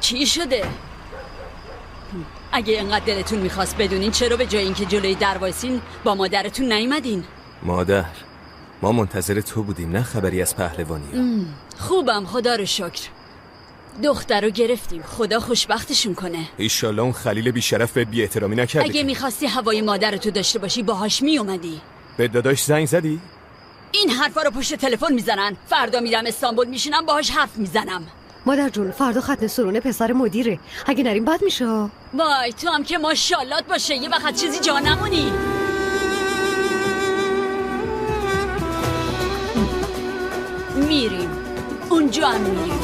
چی شده؟ اگه اینقدر دلتون میخواست بدونین چرا به جای اینکه جلوی در وایسین با مادرتون نیومدین؟ مادر، ما منتظر تو بودیم، نه خبری از پهلوانی. خوبم، خدا رو شکر. دختر رو گرفتیم، خدا خوشبختشون کنه. ایشالله اون خلیل بیشرف بهت بی احترامی نکرده. اگه میخواستی هوای مادرتو داشته باشی باهاش میومدی. به داداش زنگ زدی؟ این حرفا رو پشت تلفن میزنن. فردا میرم استانبول میشینم باهاش حرف میزنم. مادر جون، فردا ختنه سرونه پسر مدیره، اگه نریم بد میشه. وای تو هم که ماشاءالله باشه، یه وقت چیزی جا نمونی. میریم اونجا هم میریم.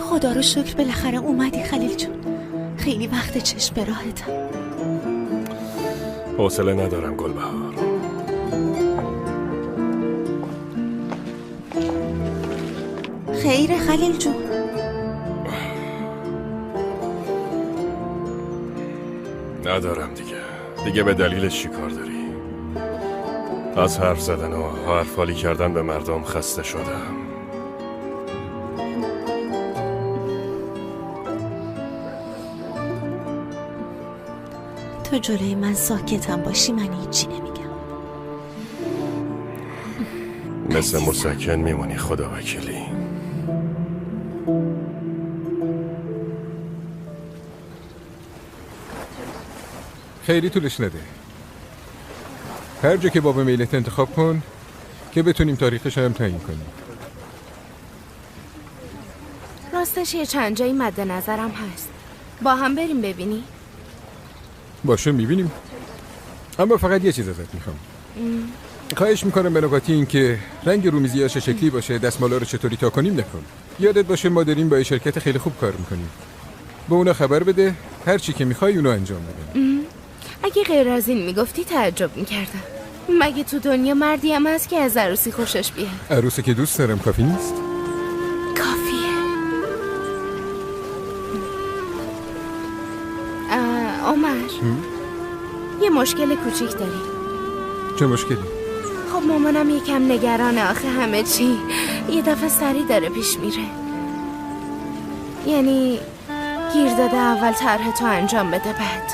خدا رو شکر بالاخره اومدی خلیل جون. خیلی وقت چشم به راحتم. حوصله ندارم گلبهار. خیره خلیل جون؟ ندارم دیگه به دلیلش چی کار داری؟ از حرف زدن و حرفالی کردن به مردم خسته شدم. تو جلوی من ساکتم باشی من هیچی نمیگم. مثل مسکن میمونی خدا وکیلی. خیلی طولش نده. هر جا که باب میلت انتخاب کن که بتونیم تاریخش هم تعیین کنیم. راستش یه چند جایی مد نظرم هست. با هم بریم ببینی؟ باشه میبینیم. اما فقط یه چیز ازت میخوام. خواهش میکنم به نکاتی این که رنگ رومیزیاش شکلی باشه، دستمالا رو چطوری تا کنیم نکن. یادت باشه ما داریم با شرکت خیلی خوب کار میکنیم. به اونا خبر بده هر چی که میخوای اونو انجام بدن. اگه غیر از این میگفتی تعجب میکردم. مگه تو دنیا مردی هم هست که از عروسی خوشش بیاد؟ عروسی که دوست دارم کافی نیست؟ کافیه. عمر یه مشکل کوچیک داری. چه مشکلی؟ خب مامانم یکم نگرانه آخه همه چی یه دفعه سری داره پیش میره. یعنی گیر داده اول طرح تو انجام بده بعد.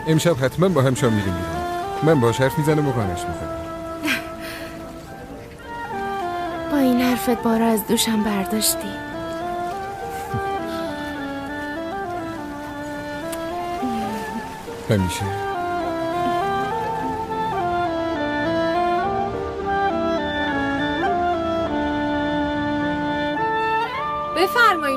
امشب حتما با هم شام میریم بیرون. من باهاش حرف میزنم و قانعش میکنم. با این حرفت بارو از دوشم برداشتی. همیشه.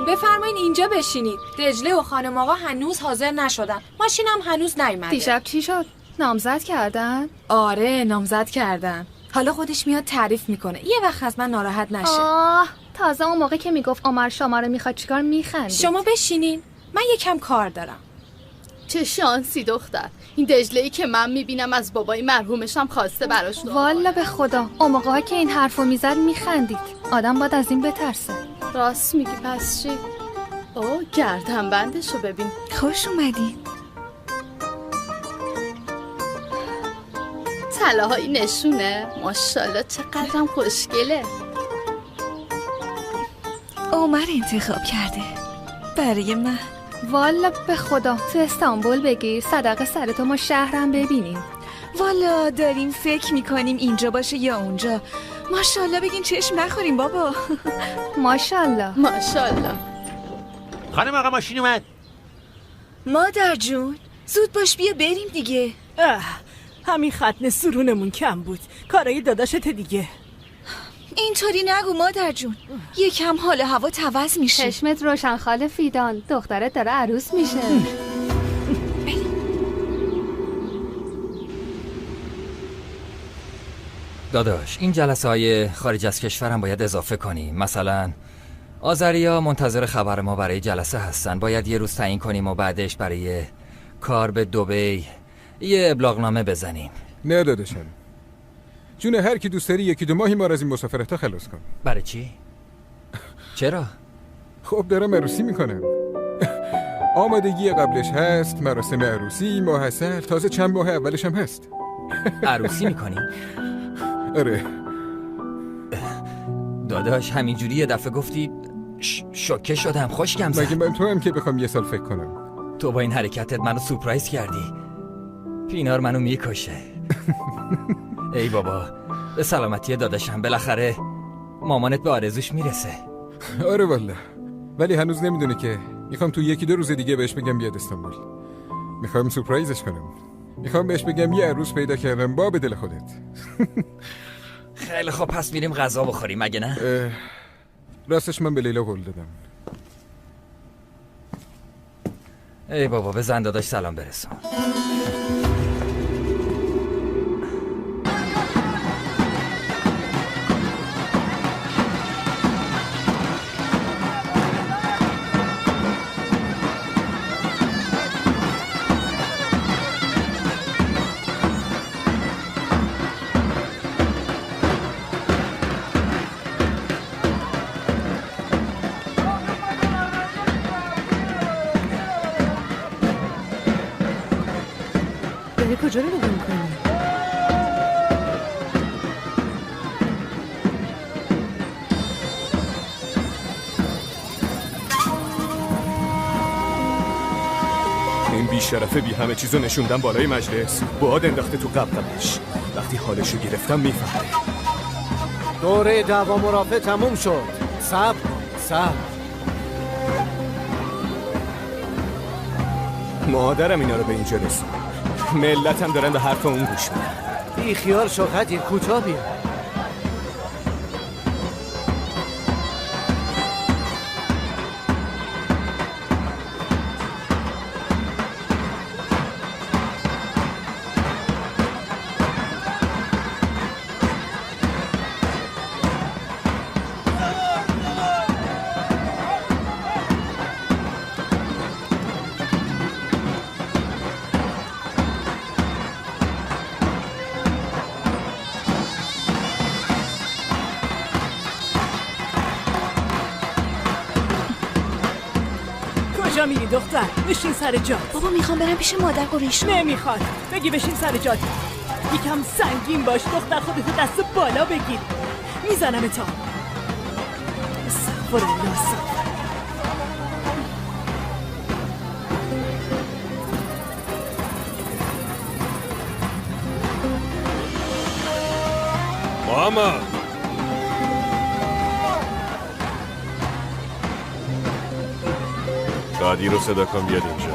بفرمایین اینجا بشینید. دجله و خانم آقا هنوز حاضر نشدن. ماشینم هنوز نیومده. دیشب چی شد؟ نامزد کردن؟ آره نامزد کردن. حالا خودش میاد تعریف میکنه. یه وقت از من ناراحت نشه. تازه اون موقع که میگفت عمر شما رو میخواد چیکار میخندید. شما بشینین. من یکم کار دارم. چه شانسی دختر. این دجله‌ای که من میبینم از بابای مرحومشم خواسته براش دعا. والا به خدا اون موقعی که این حرفو میزد میخندید. آدم باید از این بترسه. راست میگی پس چی؟ اوه گردن بندشو ببین. خوش اومدین. طلاهایی نشونه. ماشاءالله چقدرم خوشگله. عمر انتخاب کرده برای من. والا به خدا تو استانبول بگیر صدقه سرتو ما شهرم ببینیم. والا داریم فکر میکنیم اینجا باشه یا اونجا. ماشاءالله بگین چشم نخوریم بابا. ماشاءالله ماشاءالله. خانم آقا ماشین اومد. مادر جون زود باش بیا بریم دیگه. همین ختنه سرونمون کم بود. کارای داداشت دیگه. اینطوری نگو مادر جون. یکم حال هوا عوض میشه. چشمت روشن خاله فیدان. دخترت داره عروس میشه. داداش این جلسه های خارج از کشورم باید اضافه کنیم. مثلا آذریا منتظر خبر ما برای جلسه هستن، باید یه روز تعیین کنیم و بعدش برای کار به دبی یه ابلاغنامه بزنیم. نه داداشم، جون هر کی دوست داری 1-2 ماهی ما را از این مسافرت‌ها خلاص کن. برای چی؟ چرا؟ خب دارم عروسی میکنم. آمادگی قبلش هست، مراسم عروسی، ماه عسل، تازه چند ماه اولش هم هست. عروسی میکنی؟ آره داداش همینجوری یه دفعه گفتی شوکه شدم، خوشگم زد. مگه من تو هم که بخوام یه سال فکر کنم؟ تو با این حرکتت منو سورپرایز کردی. پینار منو میکشه. ای بابا به سلامتی داداشم، بالاخره مامانت به آرزوش میرسه. آره والله، ولی هنوز نمیدونه که میخوام تو 1-2 روز دیگه بهش بگم بیاد استانبول. میخوام سورپرایزش کنم. میخوام بهش بگم یه عروس پیدا کردم با به دل خودت. خیلی خب پس میریم غذا بخوریم مگه نه؟ راستش من به لیلا قول دادم. ای بابا به زن داداش سلام برسون. کجا رو نگاه میکنی؟ این بیشرفه بی همه چیزو نشوندم بالای مجلس، باد انداخته تو قبقبش. وقتی حالشو گرفتم میفهمه. دوره دعوا مرافع تموم شد. صبر مادرم اینا رو به اینجا رسون. ملتم دارن به حرف اون گوش میدن. بی خیال شو قدیر، کوتاه بیا. کجا میری دختر؟ بشین سر جات. بابا میخوام برم پیش مادر قریش. نمیخواد. بگی بشین سر جات. یکم سنگین باش دختر، خودتو دست بالا بگیر. میزنم تا. استغفر الله. محمد قادی رو صدا کن بیاد اینجا.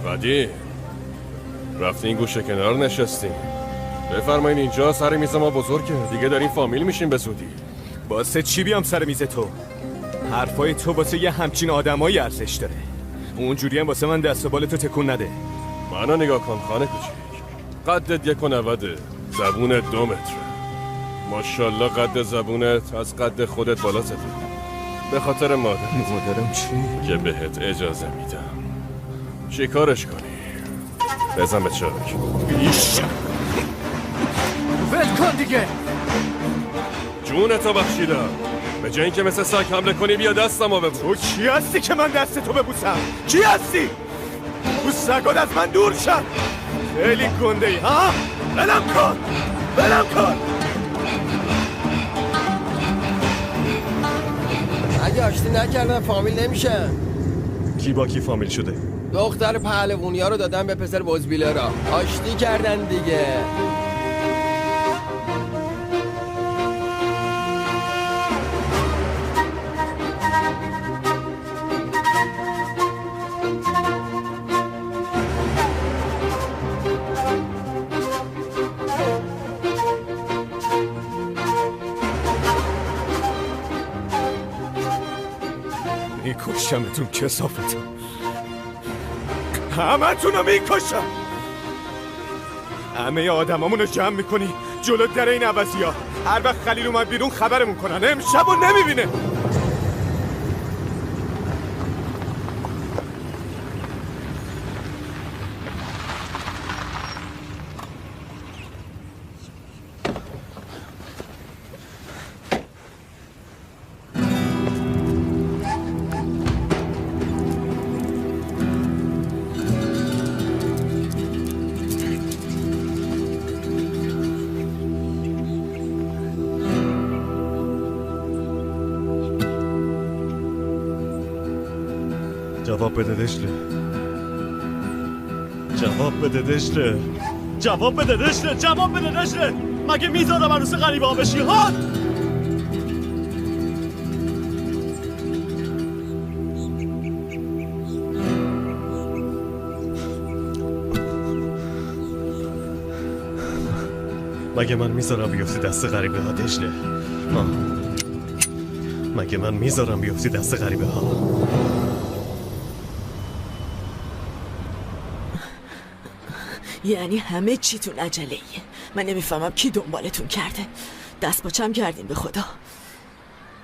قادی رفتین گوشه کنار نشستیم. بفرمایین اینجا سر میز ما بزرگه، دیگه دارین فامیل میشین به زودی. واسه چی بیام سر میز تو؟ حرفای تو واسه یه همچین آدمایی ارزش داره. اونجوری هم واسه من دست و بال تو تکون نده. منو نگاه کن خانه کوچیک، قدت 1.90، زبونت 2 متره. ماشاءالله قد زبونت از قد خودت بالا زده. به خاطر مادرم چی؟ که بهت اجازه میدم چی کارش کنی. بزن به چاک. ول کن دیگه. جونتو بخشیدم. به جای اینکه مثل سگ حمله کنی بیا دستمو ببوس. تو کی هستی که من دست تو ببوسم؟ کی هستی؟ تو سگات از من دور شد. خیلی گنده ای ها؟ بلم کن. اگه آشتی نکردن فامیل نمیشه. کی با کی فامیل شده؟ دختر پهلوونیا رو دادن به پسر بزبیله را. آشتی کردن دیگه. میکشمتون کثافتون، همتون رو میکشم. همه آدمامون رو جمع میکنی جلو در این عوضی ها. هر وقت خلیل اومد بیرون خبرمون کنن، امشب رو نمیبینه. جواب بده دشله، جواب بده دشله، جواب بده دشله، جواب بده دشله. مگه میذارم عروس غریبه ها بشی ها؟ مگه من میذارم بیفتی دست غریبه ها دشله؟ مگه من میذارم بیفتی دست غریبه ها؟ یعنی همه چیتون عجله‌ایه. من نمیفهمم کی دنبالتون کرده. دست با چم کردین به خدا.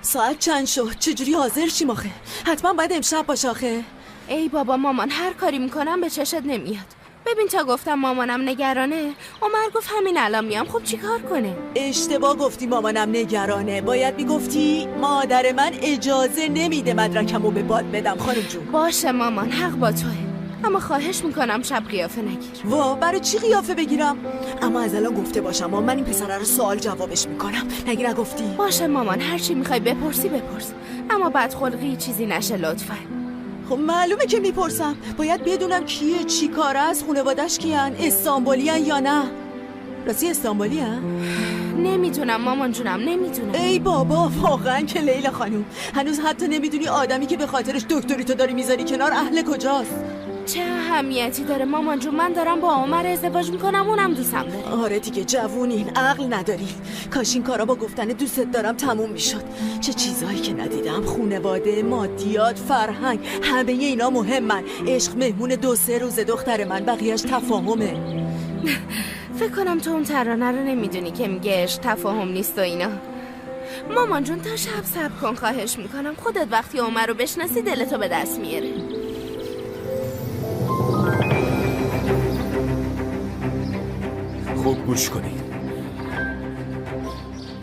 ساعت چند شد؟ چجوری حاضر شیم آخه؟ حتما باید امشب باشه آخه. ای بابا مامان، هر کاری میکنم به چشت نمیاد. ببین تا گفتم مامانم نگرانه، عمر گفت همین الان میام. خب چی کار کنه؟ اشتباه گفتی مامانم نگرانه. باید میگفتی مادر من اجازه نمیده مدرکمو به باد بدم. خانم جون باشه مامان، حق با توه، اما خواهش میکنم شب قیافه نگیر. وا، برای چی قیافه بگیرم؟ اما از الان گفته باشم من این پسره رو سوال جوابش میکنم. نگی نگفتی؟ باشه مامان، هر چی میخوای بپرسی بپرس، اما بعد خلقی چیزی نشه لطفا. خب معلومه که میپرسم. باید بدونم کیه، چی کاره است، خانواده‌اش کیان، استانبولیان یا نه. راستی استانبولیان؟ نمیدونم مامان جونم، نمیدونم. ای بابا واقعا که لیلا خانوم هنوز حتی نمیدونی آدمی که به خاطرش دکتری تو داری میذاری کنار اهل کجاست. چه اهمیتی داره مامان جون؟ من دارم با عمر ازدواج میکنم، اونم دوستم داره. آره دیگه، جوونین، عقل نداری. کاش این کارا با گفتن دوستت دارم تموم میشد. چه چیزایی که ندیدم. خونواده، مادیات، فرهنگ، همه اینا مهمن. عشق مهمون 2-3 روز دختر من، بقیهش تفاهمه. فکر کنم تو اون ترانه رو نمیدونی که میگه عشق تفاهم نیست و اینا. مامان جون تا شب صبر کن خواهش میکنم. خودت وقتی عمر رو بشناسی دلتو به دست میاره. خوب گوش کنی.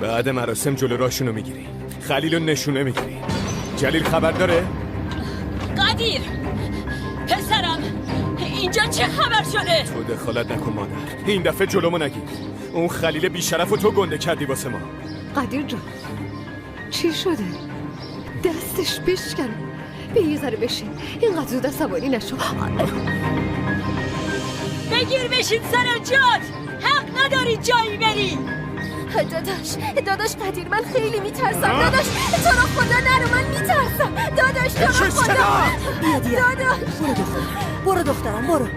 بعد مراسم جلو راشونو میگیری، خلیلو نشونه میگیری. جلیل خبر داره؟ قدیر پسرم، اینجا چه خبر شده؟ تو دخالت نکن مادر، این دفعه جلومو نگیر. اون خلیل بیشرف و تو گنده کردی واسه ما. قدیر جان چی شده؟ دستش بشکن. به یه ذره بشین، اینقدر زود عصبانی نشو. بگیر بشین سر جات، حق نداری جایی بری. داداش قدیر، من خیلی میترسم. داداش تو رو خدا نرو، من میترسم. داداش تو رو خدا. داداش برو دخترم برو.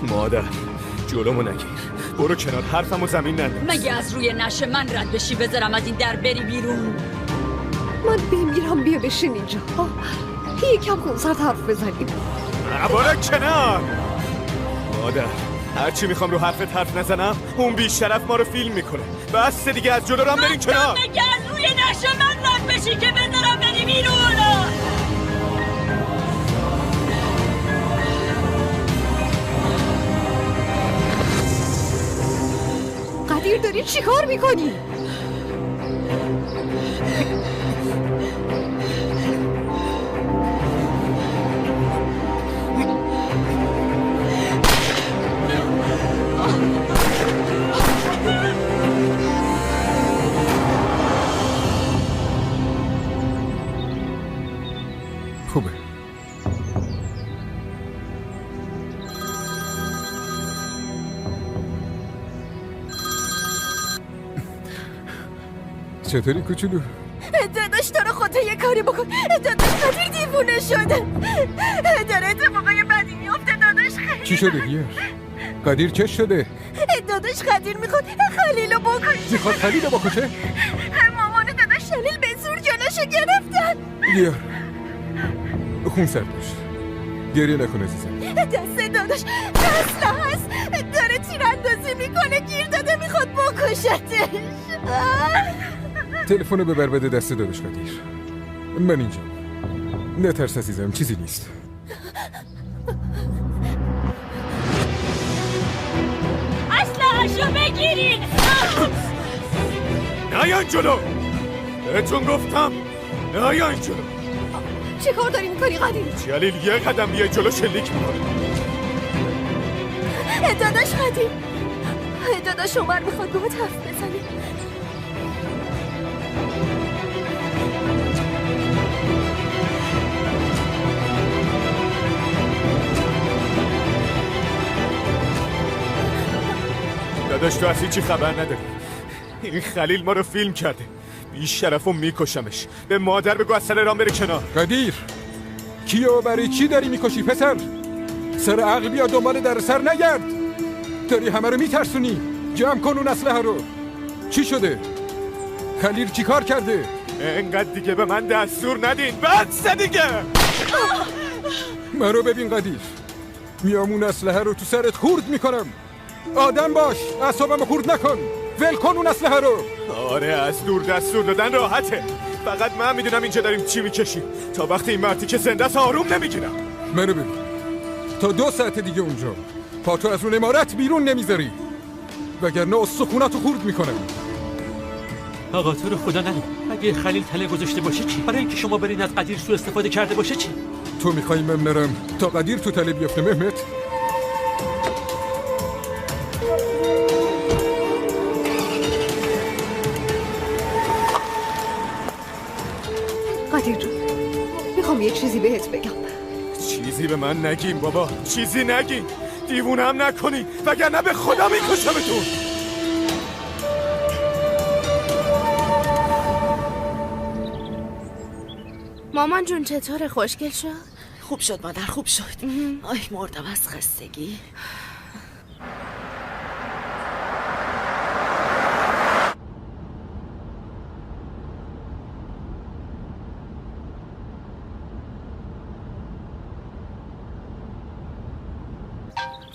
مادر جلومو نگیر، برو کنار، حرفمو زمین ننداز. مگه از روی نشه من رد بشی بذارم از این در بری بیرون؟ من بمیرم، بیا بشین اینجا. یکم خونسرد حرف بزنیم. برو کنار. مادر هرچی میخوام رو حرفت حرف نزنم، اون بیشرف ما رو فیلم میکنه. بس دیگه از جلو رام برین کنار. مگه از روی نشه من رد بشی که بذارم بری بیرون؟ قدیر داری چی کار میکنی؟ خوبه. چطوری کوچولو؟ داداش تو رو خدا یه کاری بکن. داداش قدیر دیوونه شده، داره اتفاقای بدی میفته. داداش خیلی چی شده بیار؟ قدیر چه شده؟ داداش قدیر میخواد خلیلو بکشه. میخواد خلیلو بکشه؟ مامان داداش شلیل به زور جلوشو گرفتن. بیار خون سرد باش. گریه نکن عزیزم. دست داداش اصلا هست داره تیراندازی میکنه، گیر داده میخواد بکشتش. تلفنو ببر بده دست داداش قدیر. من اینجا. نترس عزیزم، چیزی نیست. اسلحه‌شو بگیرین. نیاین جلو. بهتون گفتم نیاین جلو. چه کار داری میکنی قدیر؟ جلیل یه قدم بیای جلو شلیک میکنه. داداش قدیر، داداش عمر میخواد باهات حرف بزنه. داداش تو اصلی چی خبر نداری؟ این خلیل ما رو فیلم کرده. بی شرفو میکشمش. به مادر بگو از سر رام بره کنار. قدیر کیو برای چی داری میکشی پسر؟ سر عقل بیا دنبال در سر نگرد. داری همه رو میترسونی. جمع کن اون اسلحه رو. چی شده؟ خلیل چی کار کرده؟ انقدر دیگه به من دستور ندین. بس دیگه. من رو ببین قدیر، میام اون اسلحه رو تو سرت خورد میکنم. آدم باش، اعصابمو خورد نکن. ول کن اون اسلحه رو. آره از دور دستور دادن راحته. فقط من میدونم اینجا داریم چی میکشیم. تا وقتی این مرتی که زنده است آروم نمیگیرم. منو ببین، تا 2 ساعت دیگه اونجا پاتو از اون امارت بیرون نمیذاری، وگرنه استخوناتو خورد میکنم. آقا تو رو خدا ننه. اگه خلیل تله گذاشته باشه چی؟ برای اینکه شما برین از قدیر سوء استفاده کرده باشه چی؟ تو میخوای من نرم تا قدیر تو تله بیفته مهمت؟ قدیر جون، میخوام یه چیزی بهت بگم. چیزی به من نگین بابا، چیزی نگین. دیوونم نکنی وگرنه به خدا میکشمتون. مامان جون چطوره؟ خوشگل شد؟ خوب شد مادر، خوب شد. آی مردم از خستگی.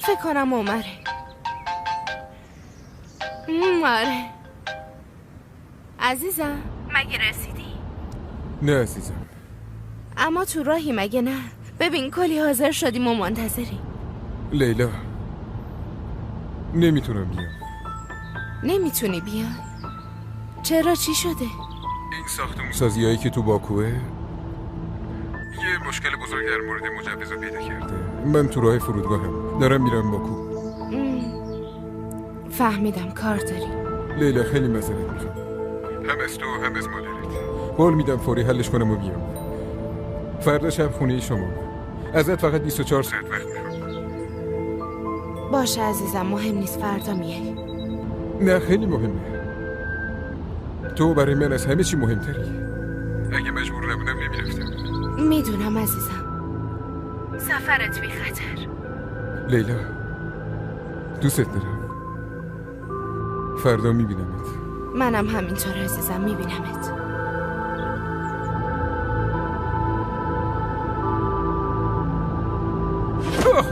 فکر کنم عمره. عزیزم مگه رسیدی؟ نه عزیزم. اما تو راهی مگه نه؟ ببین کلی حاضر شدیم و منتظری. لیلا نمیتونم بیام. نمیتونی بیای؟ چرا چی شده؟ این ساختمون سازیایی که تو باکوه یه مشکل بزرگ در مورد مجوز رو پیدا کرده. من تو راه فرودگاهم دارم میرم باکو. فهمیدم کار داری. لیلا خیلی معذرت میخوام، هم از تو هم از مادرت. قول میدم فوری حلش کنم و بیام. فردا شب خونه شما. ازت فقط 24 ساعت وقت میخوام. باشه عزیزم، مهم نیست، فردا میای. نه خیلی مهمه. تو برای من از همه چی مهمتری. اگه مجبور نبودم نمیرفتم. میدونم عزیزم، سفرت بی خطر. لیلا دوست دارم. فردا میبینمت. منم همینطور عزیزم، میبینمت.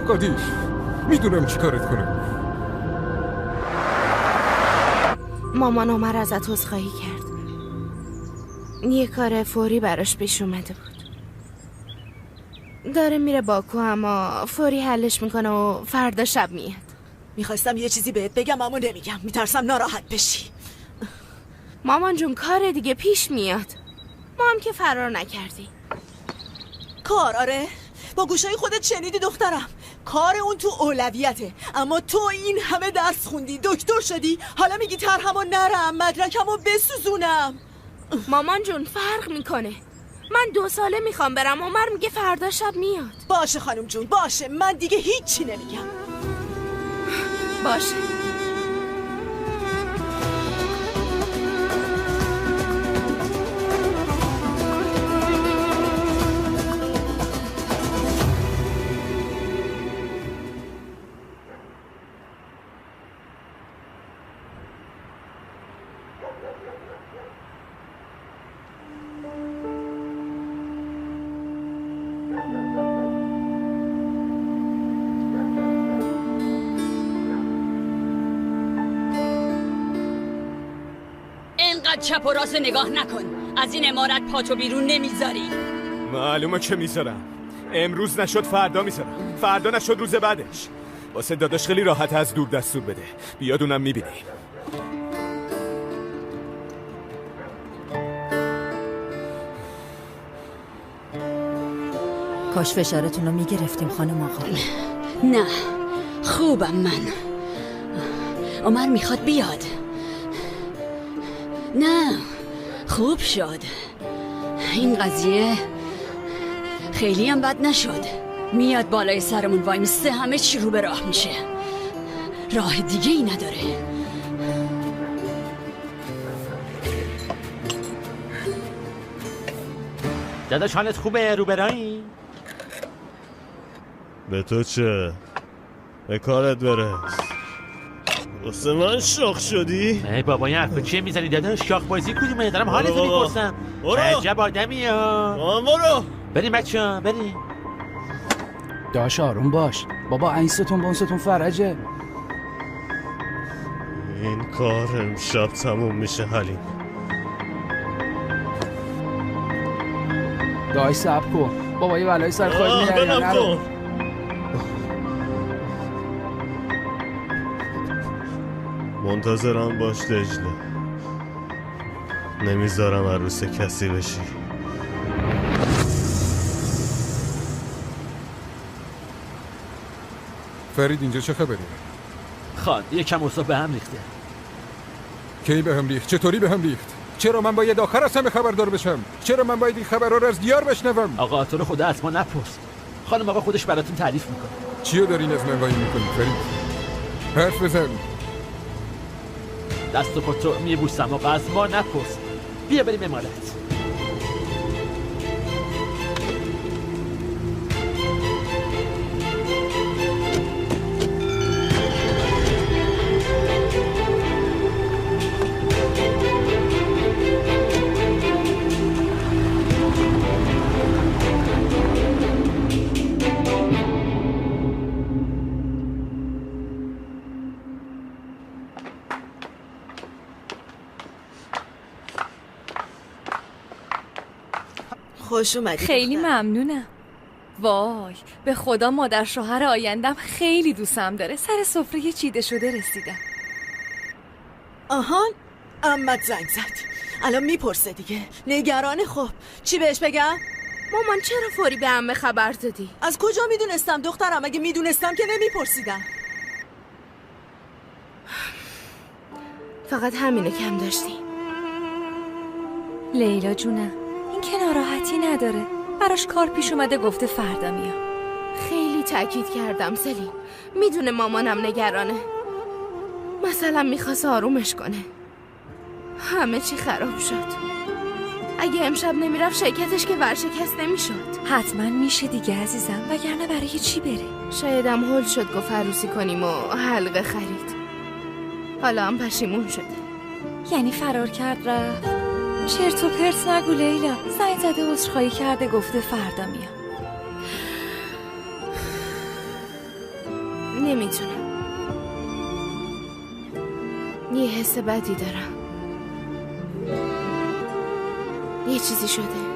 قدیر میدونم چی کارت کنم. مامان عمر ازت عذرخواهی کرد. یه کار فوری براش پیش اومده بود. داره میره باکو اما فوری حلش میکنه و فردا شب میاد. میخواستم یه چیزی بهت بگم اما نمیگم، میترسم ناراحت بشی. مامان جون کار دیگه پیش میاد. ما هم که فرار نکردی. کار؟ آره با گوشای خودت شنیدی دخترم، کار اون تو اولویته. اما تو این همه درس خوندی، دکتر شدی، حالا میگی ترهمو نرم، مدرکمو بسوزونم. مامان جون فرق میکنه. من 2 ساله میخوام برم، عمر میگه فردا شب میاد. باشه خانم جون باشه، من دیگه هیچی نمیگم. باشه. فقط چپ و راست نگاه نکن. از این عمارت پاتو بیرون نمیذاری. معلومه که میذارم. امروز نشد فردا میذارم، فردا نشد روز بعدش. واسه داداش خیلی راحت از دور دستور بده. بیاد اونم میبینی. کاش فشارتون رو میگرفتیم خانم آقا. نه خوبم من. عمر میخواد بیاد. نه خوب شد. این قضیه خیلی هم بد نشد. میاد بالای سرمون وای میسته، همه چی رو به راه میشه. راه دیگه ای نداره. داداش حالت خوبه؟ رو برایی؟ به تو چه؟ به کارت برس. واسه من شاخ شدی؟ ای بابا این حرفو چیه میزنی داداش؟ شاخ بازی کدومه؟ دارم حالتو میپرسم. عجب آدمی ها. برو بریم بچه‌ها بریم. داش آروم باش بابا، انستون بانستون فرجه. این کار امشب تموم میشه حلیم. داش صبر کن بابا، یه بلای سر خواهد میاری یا نرو. منتظرم باش دجله، نمیذارم عروس کسی بشی. فرید اینجا چه خبری؟ خان یکم اوضاع به هم ریخته. کی به هم ریخت؟ چطوری به هم ریخت؟ چرا من باید آخر از همه خبردار بشم؟ چرا من باید این خبرها رو از دیار بشنوم؟ آقا تو رو خدا از ما نپرس. خانم آقا خودش براتون تعریف میکنه. چیو دارین از من قایم میکنی فرید؟ حرف بزن. دست و پاتو میبوسم آقا، از ما نپرس. بیا بریم امارت. خوش اومدی. خیلی ممنونم. وای به خدا مادر شوهر آیندم خیلی دوستم داره. سر سفره چیده شده رسیدم. آهان عمت زنگ زد، الان میپرسه دیگه. نگرانه. خب چی بهش بگم؟ مامان چرا فوری به عمه خبر دادی؟ از کجا میدونستم دخترم؟ اگه میدونستم که نمیپرسیدم. فقط همینو کم داشتی. لیلا جونم این که ناراحتی نداره، براش کار پیش اومده گفته فردا میام. خیلی تأکید کردم سلیم، میدونه مامانم نگرانه. مثلا میخواست آرومش کنه. همه چی خراب شد. اگه امشب نمیرفت شرکتش که ورشکست نمیشد. حتما میشه دیگه عزیزم، وگرنه برای چی بره؟ شایدم هول شد گفت عروسی کنیم و حلقه خرید. حالا هم پشیمون شده. یعنی فرار کرد رفت؟ چرت و پرت نگو لیلا. زنگ زده عذرخواهی کرده گفته فردا میام. نمیتونم، یه حس بدی دارم. یه چیزی شده.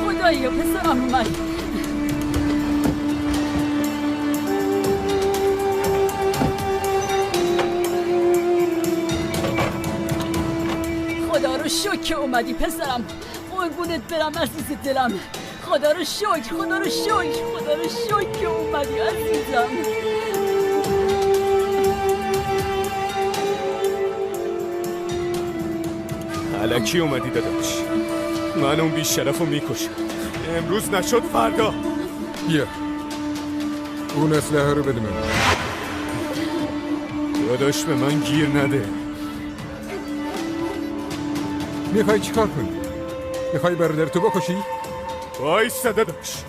خدایا پسرم اومد. خدا رو شکر که اومدی پسرم. قربونت برم عزیز دلم. خدا رو شکر، خدا رو شکر، خدا رو شکر که اومدی عزیزم. الکی اومدی داداش. من اون بیشرف رو میکشم. امروز نشد فردا. بیا اون اسلحه رو بده من. داداش به من گیر نده. میخوای چی کار کنی؟ میخوای برادرتو بکشی؟ وایسا داداش.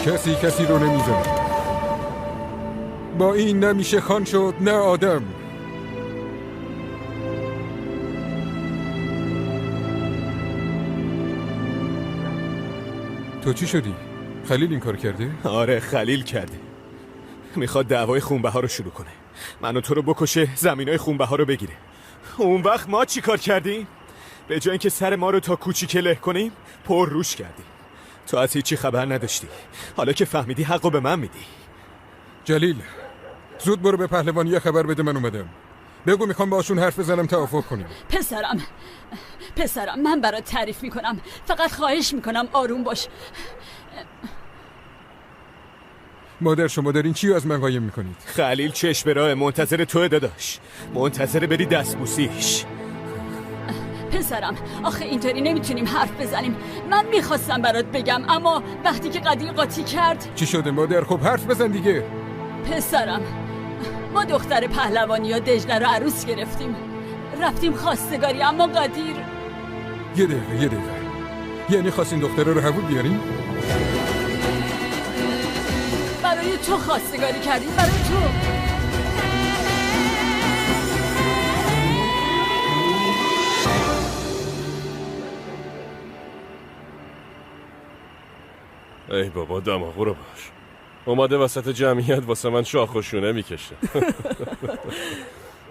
کسی کسی رو نمیزنه. با این نمیشه خان شد نه آدم. تو چی شدی؟ خلیل این کار کرده؟ آره خلیل کرده. میخواد دعوای خونبها رو شروع کنه، منو تو رو بکشه، زمینای خونبها رو بگیره. اون وقت ما چی کار کردیم؟ به جای اینکه سر ما رو تا کوچیکه له کنیم پر روش کردیم. تو از هیچی خبر نداشتی، حالا که فهمیدی حقو به من میدی. جلیل زود برو به پهلوانی خبر بده من اومدم. بگو میخوام باشون حرف بزنم توافق کنیم. پسرم من برات تعریف میکنم، فقط خواهش میکنم آروم باش. مادر شما دارین چی از من قایم میکنید؟ خلیل چشم به راه، منتظر توه داداش، منتظر بری دستبوسیش. پسرم آخه اینطوری نمیتونیم حرف بزنیم. من میخواستم برات بگم اما وقتی که قدیر قاطی کرد. چی شده مادر؟ خب حرف بزن دیگه. پسرم ما دختر پهلوانی ها دجله رو عروس گرفتیم، رفتیم خواستگاری اما قدیر. یه دقیقه یعنی خواستین دختره رو حوول بیارین؟ برای تو خواستگاری کردیم، برای تو. ای بابا دماغو رو باش، اومده وسط جمعیت واسه من شاخ و شونه میکشه.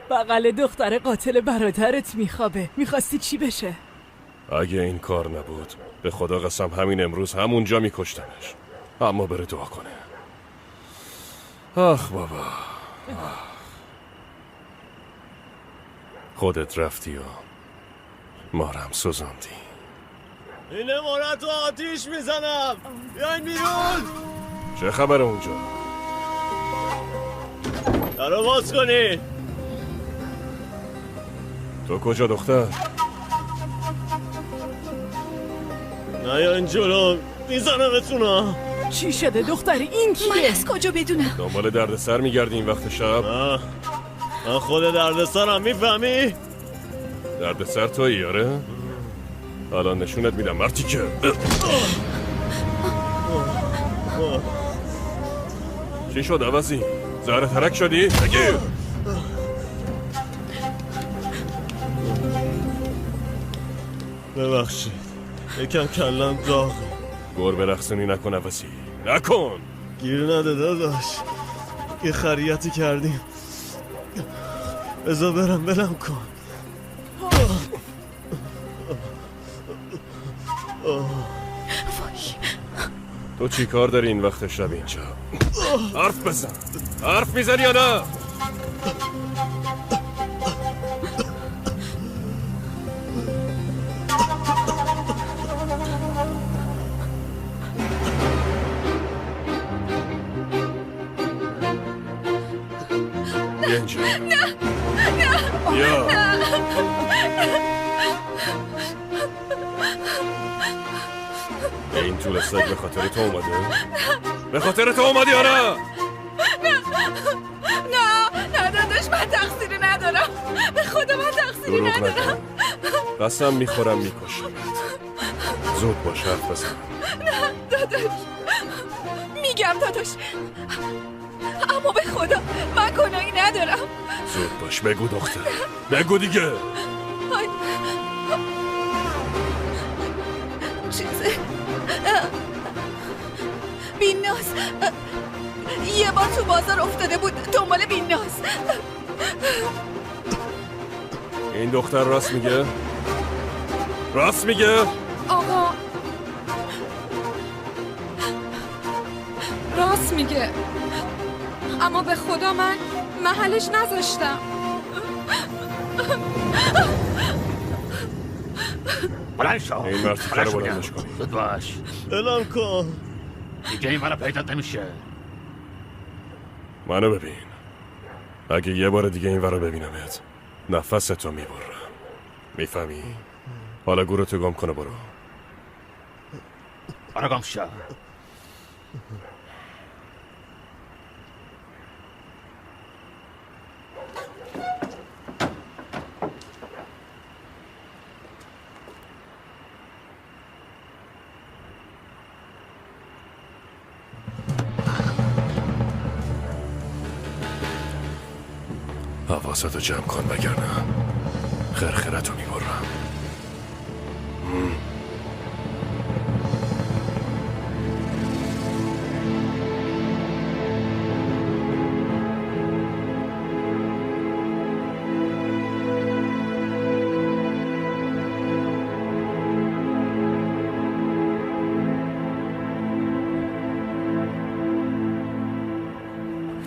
بغل دختر قاتل برادرت میخوابه، میخواستی چی بشه؟ اگه این کار نبود به خدا قسم همین امروز همونجا میکشتمش. اما بره دعا کنه. آخ بابا خودت رفتی و مارم سوزاندی. این امارت رو آتیش میزنم، بیاین بیرون. چه خبره اونجا؟ درو باز کنی. تو کجا دختر؟ نه یا این جلو میزنم اتونا. چی شده دختر؟ این کیه؟ من از کجا بدونم؟ دنبال دردسر میگردی این وقت شب؟ من خود دردسرم، میفهمی؟ دردسر تویی آره؟ الان نشونت میدم مرتی که. چی شد عوضی؟ زهره ترک شدی؟ بگیر. ببخشید یکم کلم داغه. گربه رقصونی نکن عوضی، نکن. گیر نده داداش، یه خریتی کردیم، بذار برم بلم کن. تو چی کار داری این وقت شب اینجا؟ حرف بزن. حرف میزنی یا نه؟ بیا اینجا. بیا. این طول سگ به خاطر تو اومده؟ به خاطر تو اومدی یا نه؟ نه داداش، من تقصیری ندارم، به خدا من تقصیری ندارم. قسم میخورم میکشمت. زود باش حرف بزن. نه داداش، میگم داداش، اما به خدا من گناهی ندارم. زود باش بگو دختر، بگو دیگه. چیزه بیناز یه بار تو بازار افتاده بود دنبال بیناز. این دختر راست میگه؟ راست میگه؟ آقا راست میگه، اما به خدا من محلش نذاشتم. بلند شو. این مرتیکه رو بلندش کنی. زود باش. بلم کن. دیگه این منو پیدات نمیشه. منو ببین، اگه یه بار دیگه این ورا ببینمت نفستو میبرم، میفهمی؟ حالا گورتو گم کنه، برو. برو گم شو. حواستو جمع کن وگرنه خرخرتو میبرم.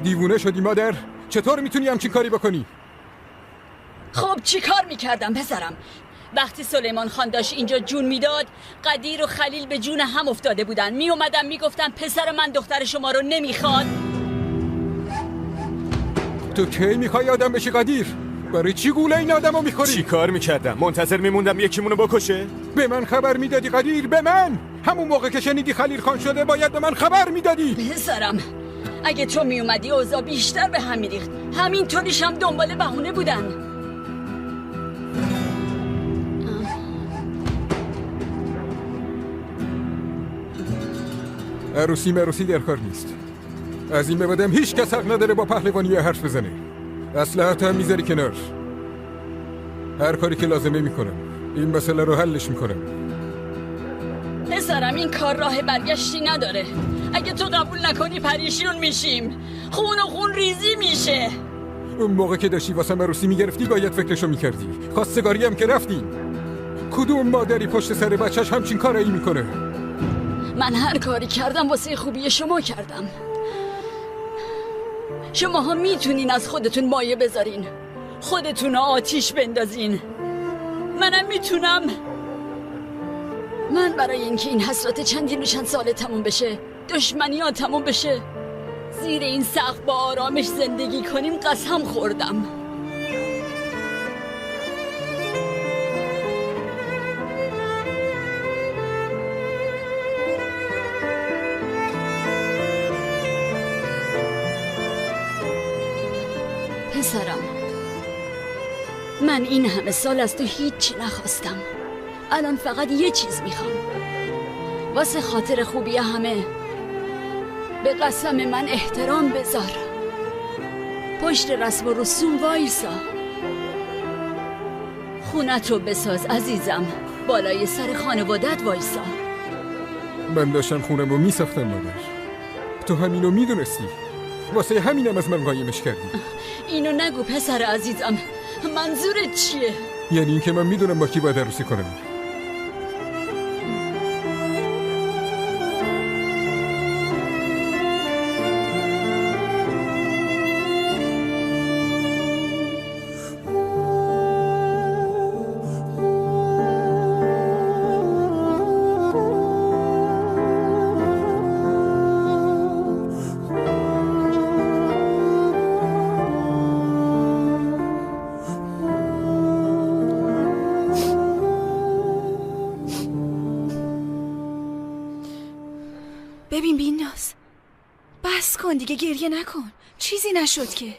دیوونه شدی مادر؟ چطور میتونی همچین کاری بکنی؟ خب چی کار میکردم پسرم؟ وقتی سلیمان خان داشت اینجا جون میداد، قدیر و خلیل به جون هم افتاده بودن. میومدم میگفتم پسر من دختر شما رو نمیخواد. تو کی میخوای آدم بشی قدیر؟ برای چی گوله این آدم رو میخوری؟ چی کار میکردم؟ منتظر میموندم یکیمونو بکشه؟ به من خبر میدادی قدیر، به من! همون موقع که شنیدی خلیل خان شده باید به من خبر میدادی. پسرم اگه تو میومدی اوضاع بیشتر به هم میریخت. همینطوریش هم دنبال بهونه بودن. عروسی مروسی در کار نیست. از این به بعدم هیچ کس حق نداره با پهلوانی حرف بزنه. اسلحه‌ت هم میذاری کنار. هر کاری که لازمه میکنم. این مسئله رو حلش میکنم. پسرم این کار راه برگشتی نداره. اگه تو قبول نکنی پریشون میشیم. خون و خون ریزی میشه. اون موقع که داشتی واسه عروسی میگرفتی باید فکرشو میکردی. خواستگاری هم که رفتی. کدوم مادری پشت سر بچهش همچین کارایی میکنه؟ من هر کاری کردم واسه خوبی شما کردم. شماها میتونین از خودتون مایه بذارین، خودتون آتیش بندازین. منم میتونم. من برای اینکه این حسرت چندین و چند ساله تموم بشه، دشمنی ها تموم بشه، زیر این سقف با آرامش زندگی کنیم قسم خوردم. پسرم من این همه سال از تو هیچی نخواستم. الان فقط یه چیز میخوام. واسه خاطر خوبی همه به قسم من احترام بذار. پشت رسم و رسوم وایسا. خونت رو بساز عزیزم. بالای سر خانوادت وایسا. من داشتم خونم رو میساختم مادر. تو همینو میدونستی. واسه همینم از من قایمش کردی. اینو نگو پسر عزیزم. منظورت چیه؟ یعنی این که من میدونم با کی باید عروسی کنم. ببین بیناز، بس کن دیگه، گریه نکن. چیزی نشد که.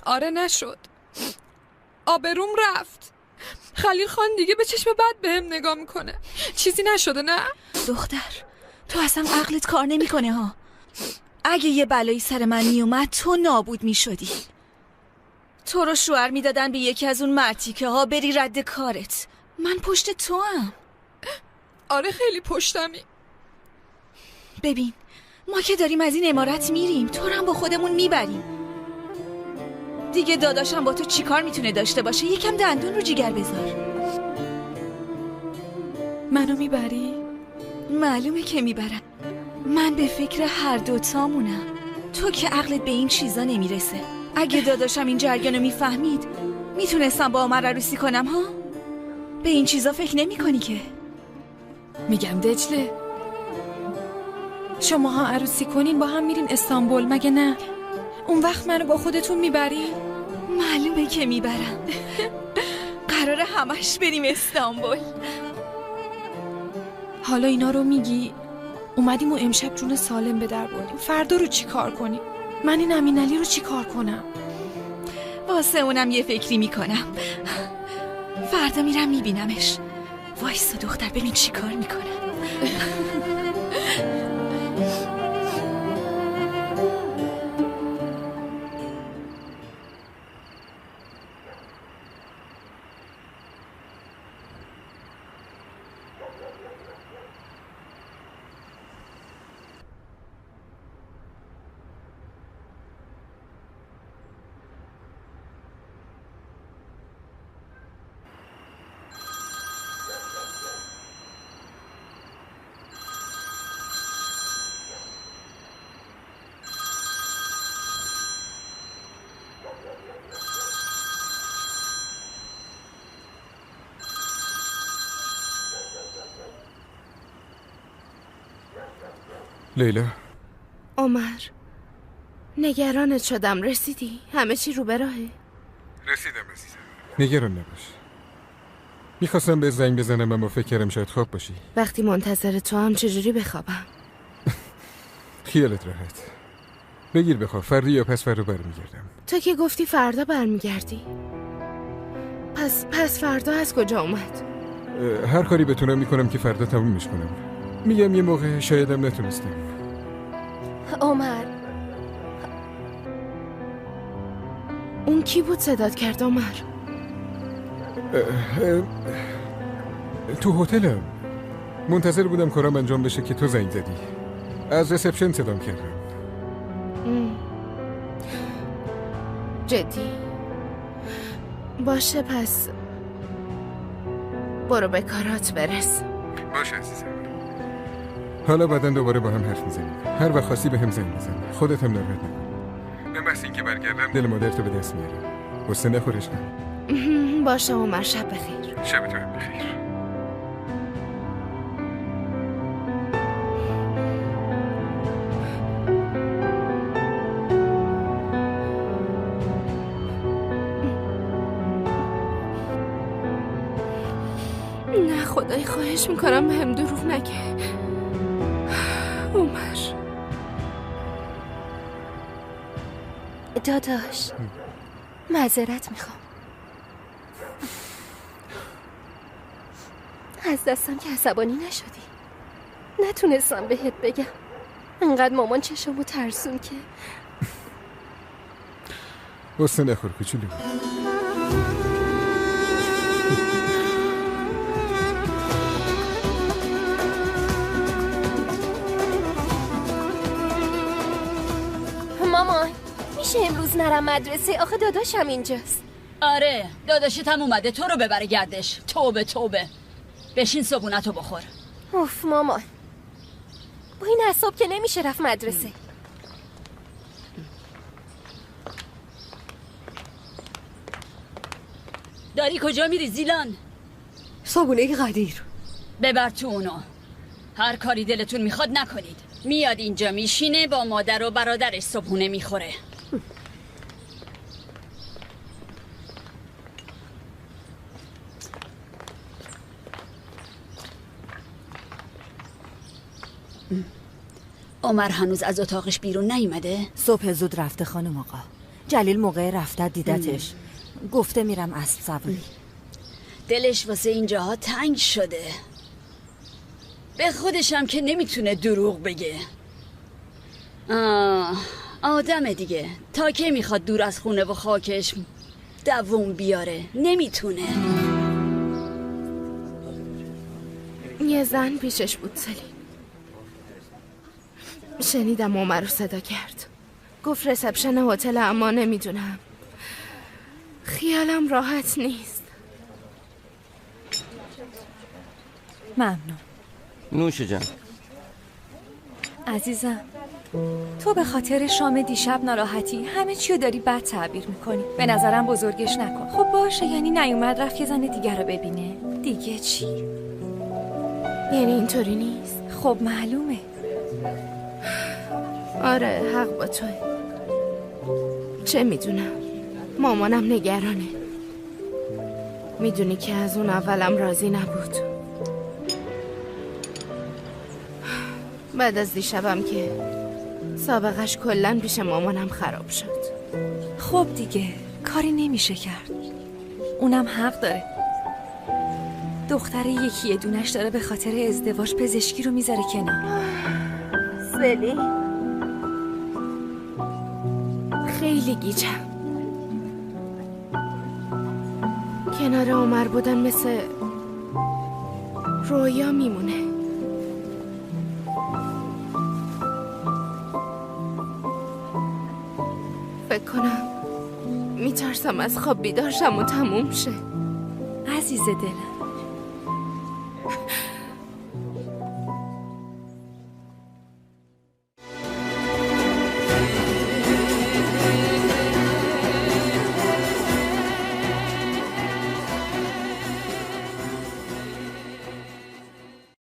آره نشد. آبروم رفت. خلیل خان دیگه به چشم بد بهم نگاه میکنه. چیزی نشده نه؟ دختر تو اصلا عقلت کار نمیکنه ها. اگه یه بلایی سر من میومد تو نابود میشدی. تو رو شوهر میدادن به یکی از اون مرتیکه ها بری رد کارت. من پشت تو هم. آره خیلی پشتمی. ببین ما که داریم از این عمارت میریم، تو رو هم با خودمون میبریم. دیگه داداشم با تو چی کار میتونه داشته باشه؟ یکم دندون رو جیگر بذار. منو میبری؟ معلومه که میبرم. من به فکر هر دوتامونم. تو که عقلت به این چیزا نمیرسه. اگه داداشم این جریانو میفهمید میتونستم با عمر عروسی کنم ها؟ به این چیزا فکر نمی کنی که؟ میگم دجله، شماها عروسی کنین با هم میرین استانبول مگه نه؟ اون وقت منو با خودتون میبری؟ معلومه که میبرم. قراره همش بریم استانبول. حالا اینا رو میگی اومدیم و امشب جون سالم به در بردیم. فردا رو چی کار کنیم؟ من این امین علی رو چی کار کنم؟ واسه اونم یه فکری میکنم. فردا میرم میبینمش. وایسا دختر ببین چی کار میکنم. لیلا. عمر نگرانت شدم. رسیدی؟ همه چی رو به راهه؟ رسیدم عزیزم. نگران نباش. میخواستم به زنگ بزنم اما فکر کردم شاید خواب باشی. وقتی منتظر تو هم چجوری بخوابم؟ خیالت راحت. بگیر بخواب. فردا یا پس فردا برمیگردم. تو که گفتی فردا برمیگردی. پس فردا از کجا اومد؟ هر کاری بتونم میکنم که فردا تمومش کنم. میگم یه موقع شایدم نتونستم. عمر اون کی بود صدات کرد عمر؟ تو هتلم منتظر بودم کارم انجام بشه که تو زنگ زدی. از ریسپشن صدام کردم. جدی؟ باشه پس برو به کارات برس. باشه عزیزم. حالا بعدن دوباره با هم حرف میزنیم. هر وقت خواستی به هم زنگ بزن. خودت هم ناراحت نکن. به محض اینکه برگردم دل مادرتو به دست میارم. قصه نخورش کن. باشه عمر. شب بخیر. شب تو هم بخیر. نه خدای خواهش میکنم به هم دروغ نگه. عمر داداش معذرت میخوام از دستم که عصبانی نشدی. نتونستم بهت بگم. انقدر مامان چشمو ترسون که قصه نخور کوچولو. مامان میشه امروز نرم مدرسه؟ آخه داداشم اینجاست. آره داداشت هم اومده تو رو ببره گردش. توبه توبه. بشین صبونتو بخور. اوف مامان با این اعصاب که نمیشه رفت مدرسه. داری کجا میری زیلان؟ صابونه قدیر. ببر تو اونو. هر کاری دلتون میخواد نکنید. میاد اینجا میشینه با مادر و برادرش صبحونه میخوره. عمر هنوز از اتاقش بیرون نیومده؟ صبح زود رفته خانم آقا. جلیل موقع رفته دیدتش. گفته میرم اسب سواری. دلش واسه اینجاها تنگ شده. به خودشم که نمیتونه دروغ بگه. آدم دیگه تا که میخواد دور از خونه و خاکش دووم بیاره نمیتونه. یه زن پیشش بود سلیم. شنیدم عمر رو صدا کرد. گفت رسپشن هتل اما نمیدونم. خیالم راحت نیست. ممنون. نوش جان. عزیزم تو به خاطر شام دیشب ناراحتی همه چیو داری بد تعبیر میکنی. به نظرم بزرگش نکن. خب باشه یعنی نیومد رفت یه زن دیگر رو ببینه. دیگه چی؟ یعنی اینطوری نیست؟ خب معلومه. آره حق با توه. چه میدونم مامانم نگرانه. میدونی که از اون اولم راضی نبود. بعد از دیشبم که سابقش کلن پیش مامانم خراب شد. خب دیگه کاری نمیشه کرد. اونم حق داره. دختر یکی دونش داره به خاطر ازدواج پزشکی رو میذاره کنار. سلی خیلی گیجم. کنار عمر بودن مثل رویا میمونه. فکر کنم میترسم از خواب بیدارشم و تموم شه. عزیز دلم